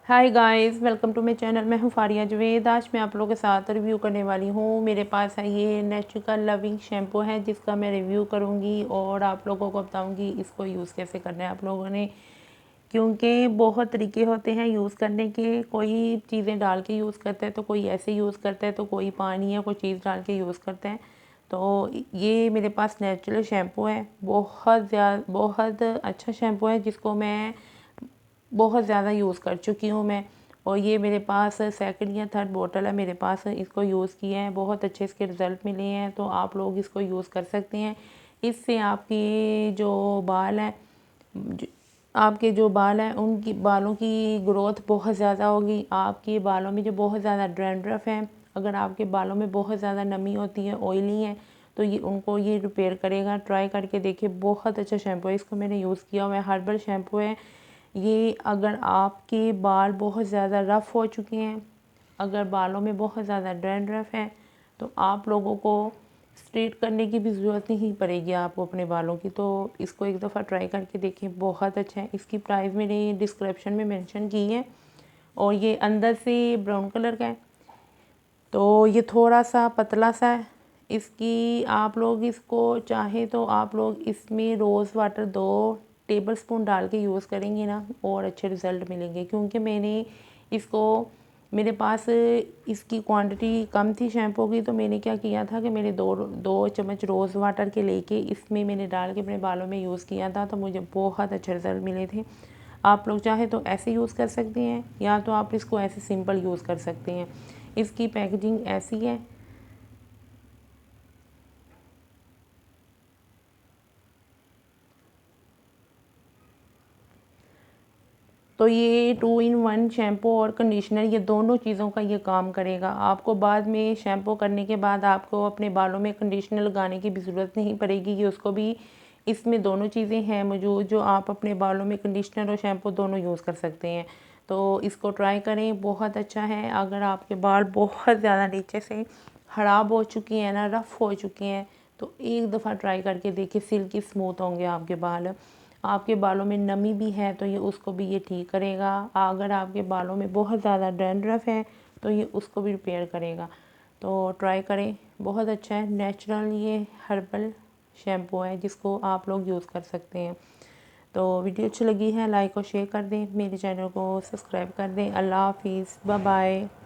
Hi guys, welcome to my channel. मैं हूँ फारिया जवेद। आज मैं आप लोगों के साथ रिव्यू करने वाली हूँ। मेरे पास है ये नेचुरल लविंग शैम्पू है जिसका मैं रिव्यू करूँगी और आप लोगों को बताऊँगी इसको यूज़ कैसे करना है आप लोगों ने, क्योंकि बहुत तरीके होते हैं यूज़ करने के। कोई चीज़ें डाल के यूज़ करता है तो कोई ऐसे यूज़ करता है, तो कोई पानी या कोई चीज़ डाल के यूज़ करता है। तो ये मेरे पास नेचुरल शैम्पू है, बहुत अच्छा शैम्पू है जिसको मैं बहुत ज़्यादा यूज़ कर चुकी हूँ मैं। और ये मेरे पास सेकंड या थर्ड बोतल है मेरे पास, इसको यूज़ किए हैं, बहुत अच्छे इसके रिज़ल्ट मिले हैं। तो आप लोग इसको यूज़ कर सकते हैं। इससे आपकी जो बाल हैं आपके जो बाल हैं उनकी बालों की ग्रोथ बहुत ज़्यादा होगी। आपके बालों में जो बहुत ज़्यादा डैंड्रफ है, अगर आपके बालों में बहुत ज़्यादा नमी होती है, ऑयली है, तो ये रिपेयर करेगा। ट्राई करके देखिए, बहुत अच्छा शैम्पू है। इसको मैंने यूज़ किया हुआ है, हर्बल शैम्पू है ये। अगर आपके बाल बहुत ज़्यादा रफ़ हो चुके हैं, अगर बालों में बहुत ज़्यादा डैंड्रफ है, तो आप लोगों को स्ट्रेट करने की भी ज़रूरत नहीं पड़ेगी आपको अपने बालों की। तो इसको एक दफ़ा ट्राई करके देखें, बहुत अच्छा है। इसकी प्राइस मैंने डिस्क्रिप्शन में मेंशन की है। और ये अंदर से ब्राउन कलर का है, तो ये थोड़ा सा पतला सा है। इसकी आप लोग इसको चाहे तो आप लोग इसमें रोज़ वाटर 2 टेबलस्पून डाल के यूज़ करेंगे ना, और अच्छे रिज़ल्ट मिलेंगे। क्योंकि इसको मेरे पास इसकी क्वांटिटी कम थी शैम्पू की, तो मैंने क्या किया था कि मैंने दो दो चम्मच रोज़ वाटर के लेके इसमें मैंने डाल के अपने बालों में यूज़ किया था, तो मुझे बहुत अच्छे रिज़ल्ट मिले थे। आप लोग चाहे तो ऐसे यूज़ कर सकते हैं, या तो आप इसको ऐसे सिंपल यूज़ कर सकते हैं। इसकी पैकेजिंग ऐसी है। तो ये 2 in 1 शैम्पू और कंडीशनर, ये दोनों चीज़ों का ये काम करेगा। आपको बाद में शैम्पू करने के बाद आपको अपने बालों में कंडीशनर लगाने की भी ज़रूरत नहीं पड़ेगी। ये उसको भी इसमें दोनों चीज़ें हैं मौजूद, जो आप अपने बालों में कंडीशनर और शैम्पू दोनों यूज़ कर सकते हैं। तो इसको ट्राई करें, बहुत अच्छा है। अगर आपके बाल बहुत ज़्यादा नीचे से ख़राब हो चुके हैं ना, रफ़ हो चुके हैं, तो एक दफ़ा ट्राई करके देखिए, सिल्की स्मूथ होंगे आपके बाल। आपके बालों में नमी भी है तो ये उसको भी ये ठीक करेगा। अगर आपके बालों में बहुत ज़्यादा डैंड्रफ है तो ये उसको भी रिपेयर करेगा। तो ट्राई करें, बहुत अच्छा है। नेचुरल ये हर्बल शैम्पू है जिसको आप लोग यूज़ कर सकते हैं। तो वीडियो अच्छी लगी है, लाइक और शेयर कर दें, मेरे चैनल को सब्सक्राइब कर दें। अल्लाह हाफिज़, बाय बाय।